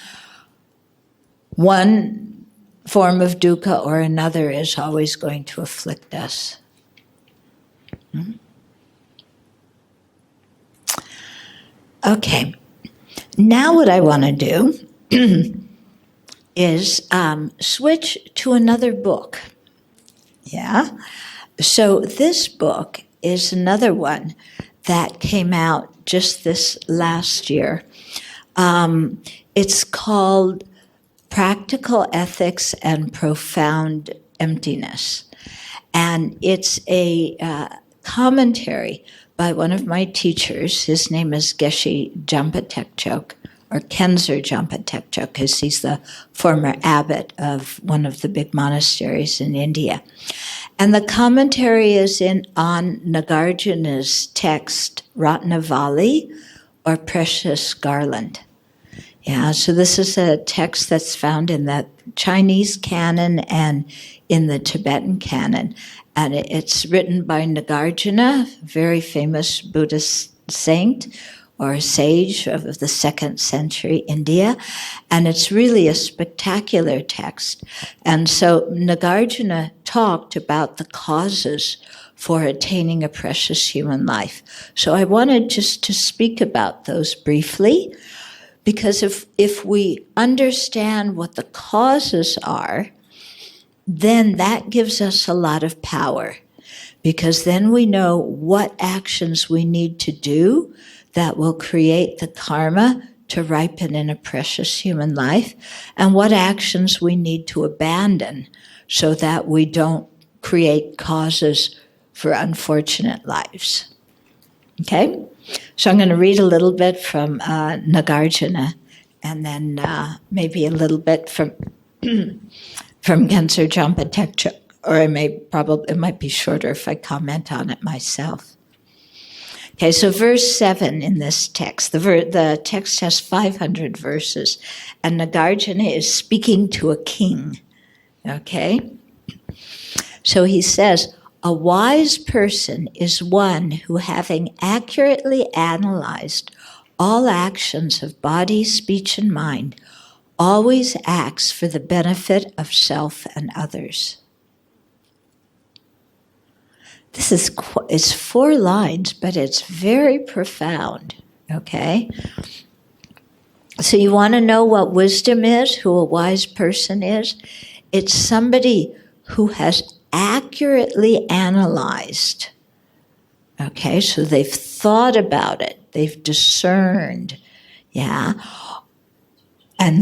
one form of dukkha or another is always going to afflict us. Okay, now what I want to do is switch to another book. Yeah, so this book is another one that came out just this last year. It's called Practical Ethics and Profound Emptiness. And it's a commentary by one of my teachers. His name is Geshe Jampa Tekchok, or Khenzer Jampa Tekchok, because he's the former abbot of one of the big monasteries in India. And the commentary is on Nagarjuna's text, Ratnavali, or Precious Garland. Yeah, so this is a text that's found in the Chinese canon and in the Tibetan canon. And it's written by Nagarjuna, a very famous Buddhist saint or sage of the 2nd century India. And it's really a spectacular text. And so Nagarjuna talked about the causes for attaining a precious human life. So I wanted just to speak about those briefly, because if we understand what the causes are, then that gives us a lot of power, because then we know what actions we need to do that will create the karma to ripen in a precious human life, and what actions we need to abandon so that we don't create causes for unfortunate lives. Okay? So I'm going to read a little bit from Nagarjuna, and then maybe a little bit from Khenzer Jampa Tekchok, or it might be shorter if I comment on it myself. Okay, so verse 7 in this text, the text has 500 verses, and Nagarjuna is speaking to a king. Okay? So he says, "A wise person is one who, having accurately analyzed all actions of body, speech, and mind, always acts for the benefit of self and others. This is it's 4 lines, but it's very profound, okay? So you want to know what wisdom is, who a wise person is? It's somebody who has accurately analyzed. Okay, so they've thought about it, they've discerned, and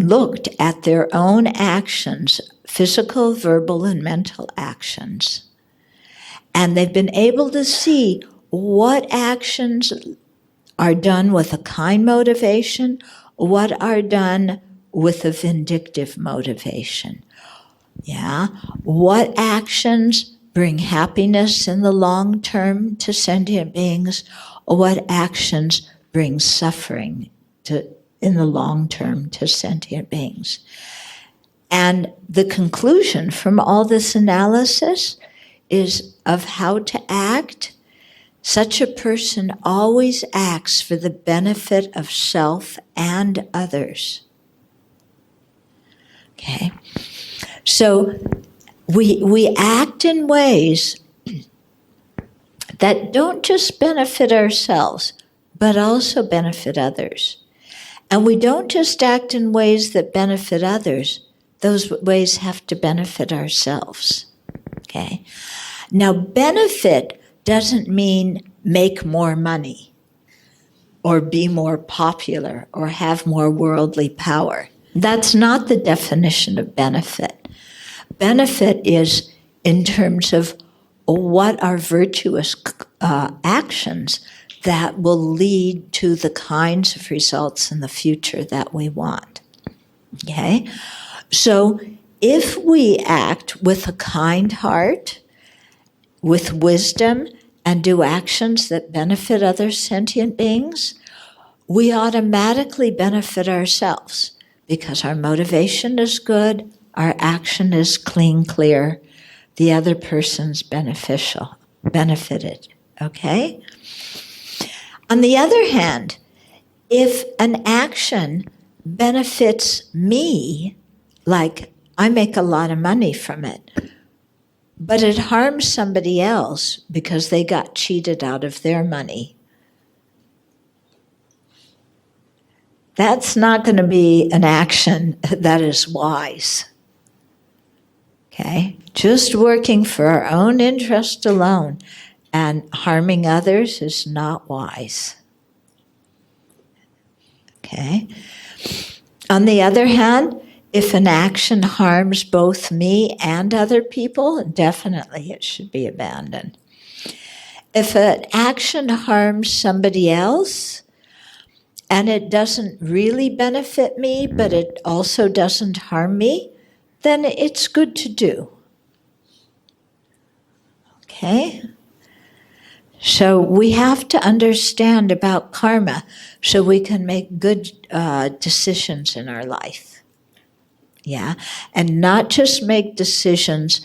looked at their own actions, physical, verbal, and mental actions. And they've been able to see what actions are done with a kind motivation, what are done with a vindictive motivation. What actions bring happiness in the long term to sentient beings, or what actions bring suffering in the long term to sentient beings. And the conclusion from all this analysis is of how to act. Such a person always acts for the benefit of self and others. Okay? So we act in ways that don't just benefit ourselves, but also benefit others. And we don't just act in ways that benefit others, those ways have to benefit ourselves. Okay? Now, benefit doesn't mean make more money, or be more popular, or have more worldly power. That's not the definition of benefit. Benefit is in terms of what are virtuous actions that will lead to the kinds of results in the future that we want. Okay? So if we act with a kind heart, with wisdom, and do actions that benefit other sentient beings, we automatically benefit ourselves because our motivation is good, our action is clean, clear, the other person's benefited, okay? On the other hand, if an action benefits me, like I make a lot of money from it, but it harms somebody else because they got cheated out of their money, that's not going to be an action that is wise. Okay? Just working for our own interest alone and harming others is not wise. Okay? On the other hand, if an action harms both me and other people, definitely it should be abandoned. If an action harms somebody else, and it doesn't really benefit me, but it also doesn't harm me, then it's good to do. Okay? So we have to understand about karma so we can make good decisions in our life. Yeah? And not just make decisions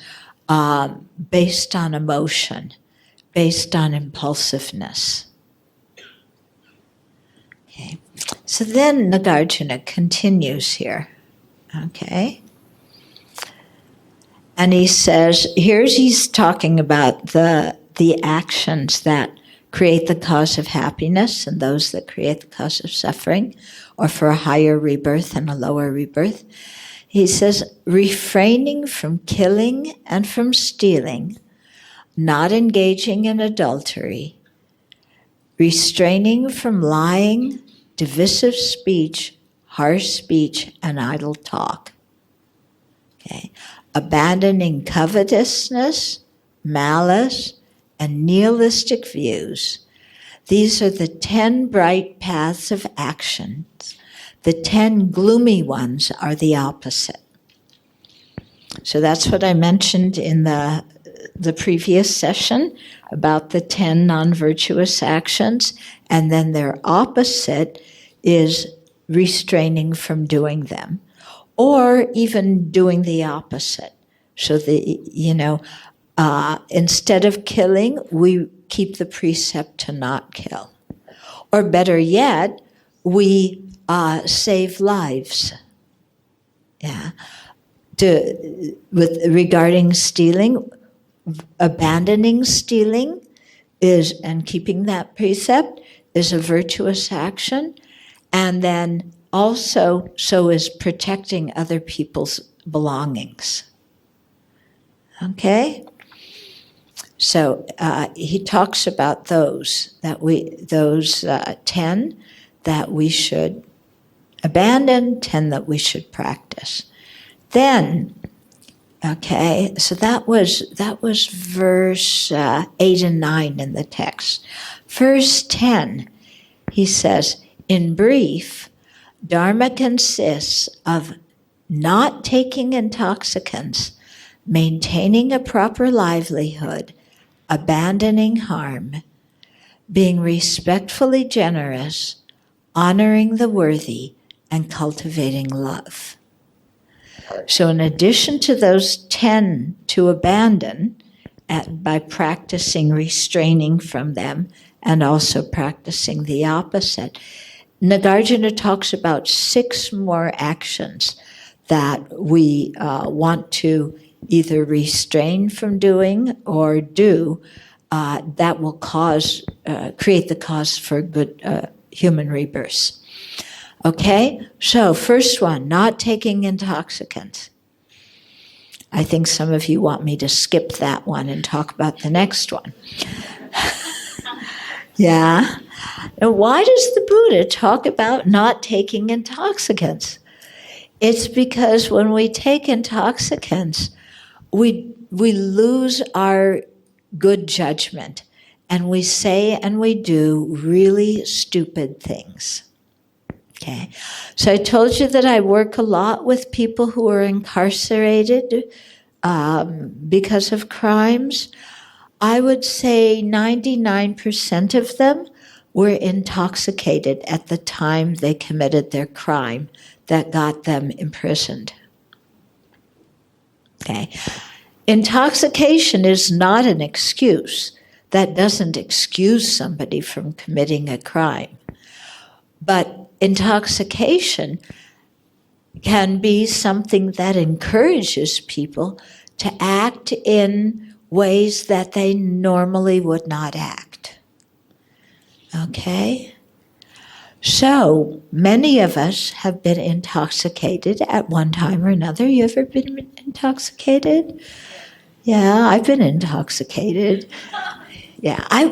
based on emotion, based on impulsiveness. Okay. So then Nagarjuna continues here. Okay? And he says, he's talking about the actions that create the cause of happiness and those that create the cause of suffering, or for a higher rebirth and a lower rebirth. He says, refraining from killing and from stealing, not engaging in adultery, restraining from lying, divisive speech, harsh speech, and idle talk. Okay. Abandoning covetousness, malice, and nihilistic views. These are the 10 bright paths of actions. The 10 gloomy ones are the opposite. So that's what I mentioned in the previous session about the 10 non-virtuous actions, and then their opposite is restraining from doing them, or even doing the opposite. So instead of killing, we keep the precept to not kill. Or better yet, we save lives. Yeah. Regarding stealing, abandoning stealing is, and keeping that precept is a virtuous action. And then also, so is protecting other people's belongings. Okay? So he talks about those 10 that we should abandon, 10 that we should practice. Then, okay, so that was verse 8 and 9 in the text. Verse 10, he says, in brief, Dharma consists of not taking intoxicants, maintaining a proper livelihood, abandoning harm, being respectfully generous, honoring the worthy, and cultivating love. So in addition to those 10 to abandon, by practicing restraining from them and also practicing the opposite, Nagarjuna talks about 6 more actions that we want to either restrain from doing or do that will create the cause for good human rebirth. Okay, so first one, not taking intoxicants. I think some of you want me to skip that one and talk about the next one. Yeah. And why does the Buddha talk about not taking intoxicants? It's because when we take intoxicants, we lose our good judgment, and we say and we do really stupid things. Okay, so I told you that I work a lot with people who are incarcerated because of crimes. I would say 99% of them were intoxicated at the time they committed their crime that got them imprisoned. Okay, intoxication is not an excuse. That doesn't excuse somebody from committing a crime. But intoxication can be something that encourages people to act in ways that they normally would not act. Okay? So, many of us have been intoxicated at one time or another. You ever been intoxicated? Yeah, I've been intoxicated. Yeah, I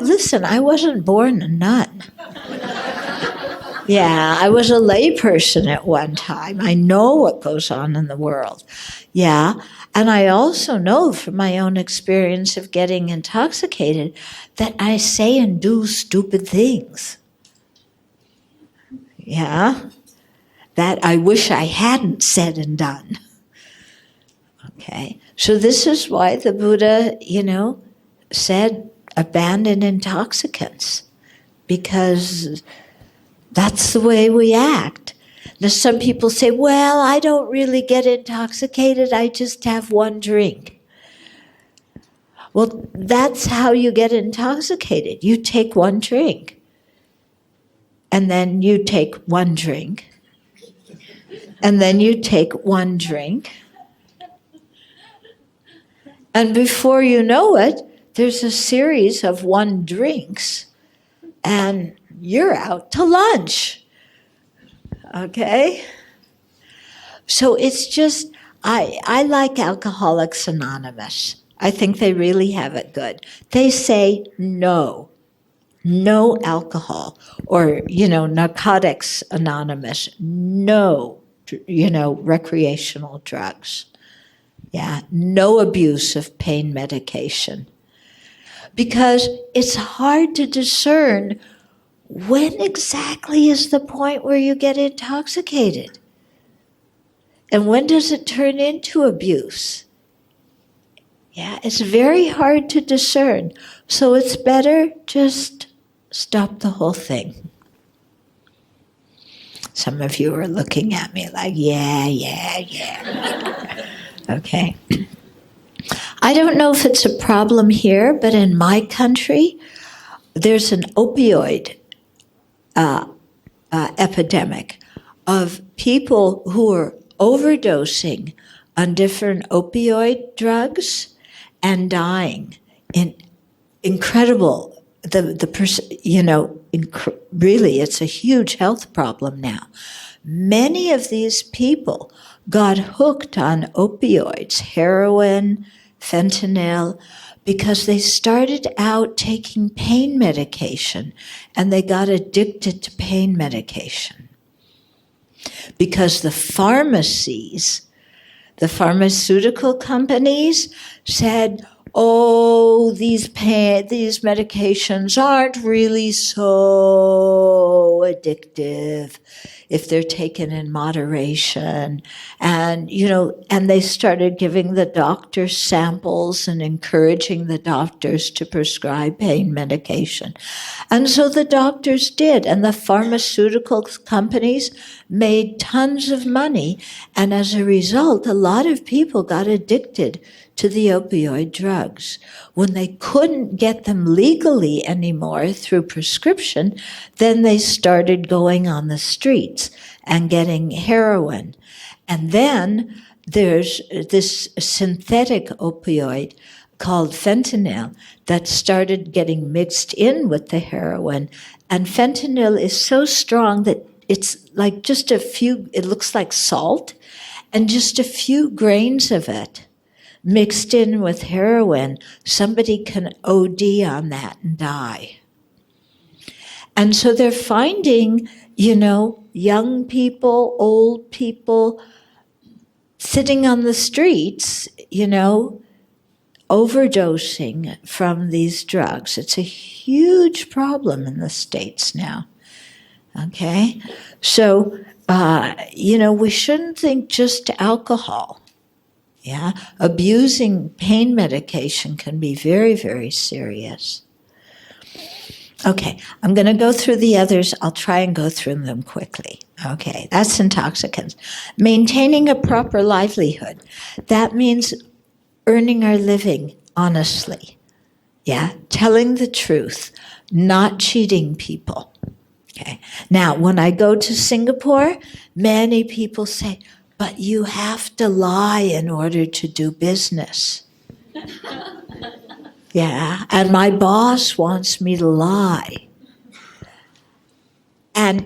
wasn't born a nun. Yeah, I was a layperson at one time. I know what goes on in the world. Yeah, and I also know from my own experience of getting intoxicated that I say and do stupid things. Yeah, that I wish I hadn't said and done. Okay, so this is why the Buddha, said abandon intoxicants, because that's the way we act. Now, some people say, well, I don't really get intoxicated, I just have one drink. Well, that's how you get intoxicated. You take one drink. And then you take one drink. And then you take one drink. And before you know it, there's a series of one drinks, and you're out to lunch. Okay? So it's just, I like Alcoholics Anonymous. I think they really have it good. They say no alcohol, or, Narcotics Anonymous, no, recreational drugs. Yeah, no abuse of pain medication. Because it's hard to discern when exactly is the point where you get intoxicated? And when does it turn into abuse? Yeah, it's very hard to discern. So it's better just stop the whole thing. Some of you are looking at me like, yeah. Okay. I don't know if it's a problem here, but in my country, there's an opioid epidemic of people who are overdosing on different opioid drugs and dying in incredible, really it's a huge health problem now. Many of these people got hooked on opioids, heroin, fentanyl, because they started out taking pain medication and they got addicted to pain medication. Because the pharmacies, the pharmaceutical companies said, oh, these medications aren't really so addictive if they're taken in moderation. And, and they started giving the doctors samples and encouraging the doctors to prescribe pain medication. And so the doctors did, and the pharmaceutical companies made tons of money. And as a result, a lot of people got addicted to the opioid drugs. When they couldn't get them legally anymore through prescription, then they started going on the streets and getting heroin. And then there's this synthetic opioid called fentanyl that started getting mixed in with the heroin. And fentanyl is so strong that it's like it looks like salt, and just a few grains of it mixed in with heroin, somebody can OD on that and die. And so they're finding, young people, old people sitting on the streets, overdosing from these drugs. It's a huge problem in the States now. Okay? So, we shouldn't think just alcohol. Yeah, abusing pain medication can be very, very serious. Okay, I'm going to go through the others. I'll try and go through them quickly. Okay, that's intoxicants. Maintaining a proper livelihood. That means earning our living honestly. Yeah, telling the truth, not cheating people. Okay. Now, when I go to Singapore, many people say, but you have to lie in order to do business. Yeah, and my boss wants me to lie. And,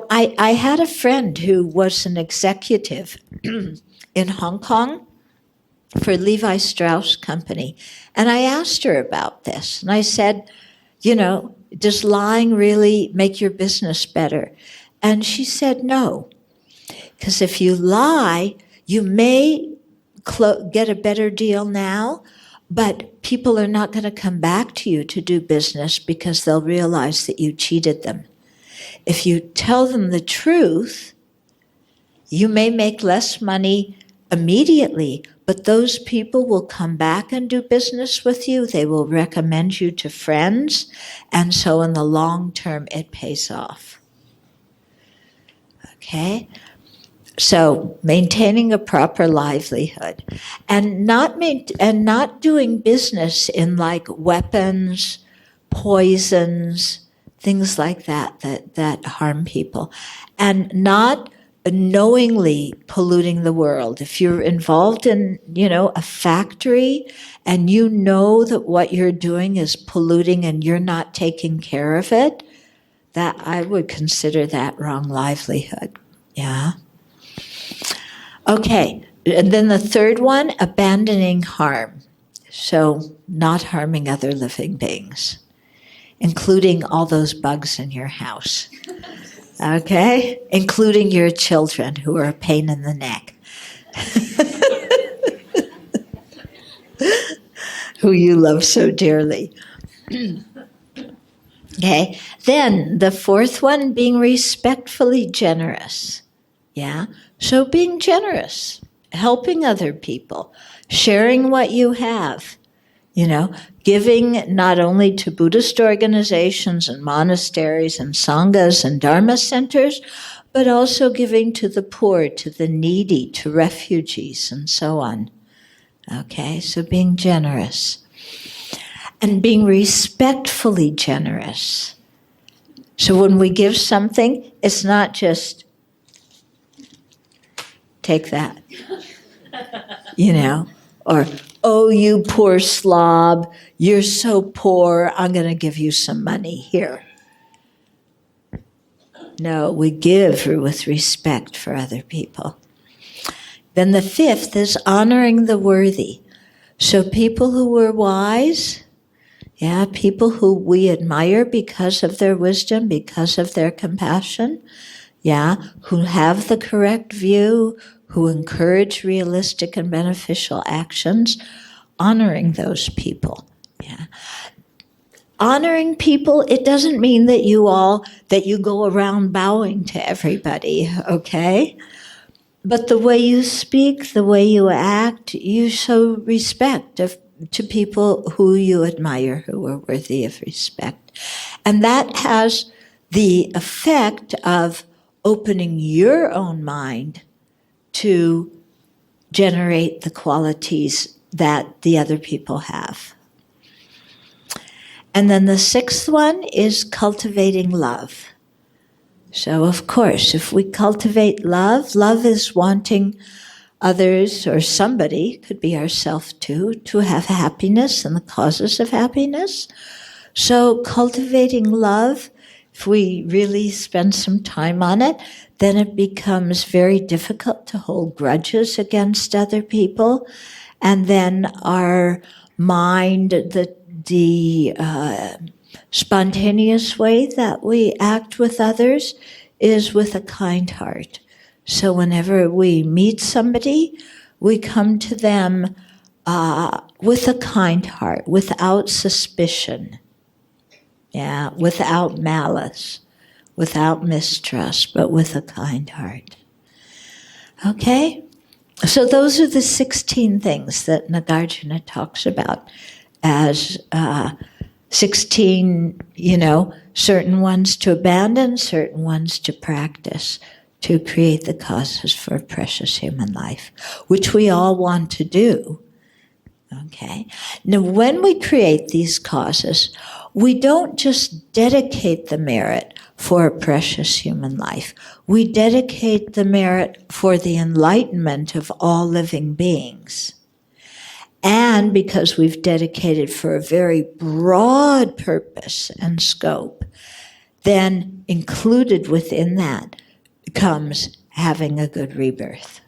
I had a friend who was an executive in Hong Kong for Levi Strauss Company. And I asked her about this. And I said, does lying really make your business better? And she said no. Because if you lie, you may get a better deal now, but people are not going to come back to you to do business because they'll realize that you cheated them. If you tell them the truth, you may make less money immediately, but those people will come back and do business with you. They will recommend you to friends, and so in the long term, it pays off. Okay? So maintaining a proper livelihood, and not doing business in like weapons, poisons, things like that harm people, and not knowingly polluting the world. If you're involved in, a factory and you know that what you're doing is polluting and you're not taking care of it, that I would consider that wrong livelihood. Yeah. Okay, and then the third one, abandoning harm. So not harming other living beings, including all those bugs in your house. Okay? Including your children who are a pain in the neck. Who you love so dearly. Okay? Then the fourth one, being respectfully generous. Yeah? So being generous, helping other people, sharing what you have, giving not only to Buddhist organizations and monasteries and sanghas and dharma centers, but also giving to the poor, to the needy, to refugees, and so on. Okay, so being generous. And being respectfully generous. So when we give something, it's not just take that. You know, or, oh, you poor slob, you're so poor, I'm going to give you some money here. No, we give with respect for other people. Then the fifth is honoring the worthy. So people who were wise, people who we admire because of their wisdom, because of their compassion, who have the correct view, who encourage realistic and beneficial actions, honoring those people. Honoring people, it doesn't mean that you go around bowing to everybody, okay? But the way you speak, the way you act, you show respect to people who you admire, who are worthy of respect. And that has the effect of opening your own mind to generate the qualities that the other people have. And then the sixth one is cultivating love. So, of course, if we cultivate love, love is wanting others or somebody, could be ourselves too, to have happiness and the causes of happiness. So cultivating love, if we really spend some time on it, then it becomes very difficult to hold grudges against other people. And then our mind, the spontaneous way that we act with others is with a kind heart. So whenever we meet somebody, we come to them with a kind heart, without suspicion, without malice, without mistrust, but with a kind heart. Okay? So those are the 16 things that Nagarjuna talks about as 16, certain ones to abandon, certain ones to practice, to create the causes for a precious human life, which we all want to do. Okay? Now, when we create these causes, we don't just dedicate the merit for a precious human life. We dedicate the merit for the enlightenment of all living beings. And because we've dedicated for a very broad purpose and scope, then included within that comes having a good rebirth.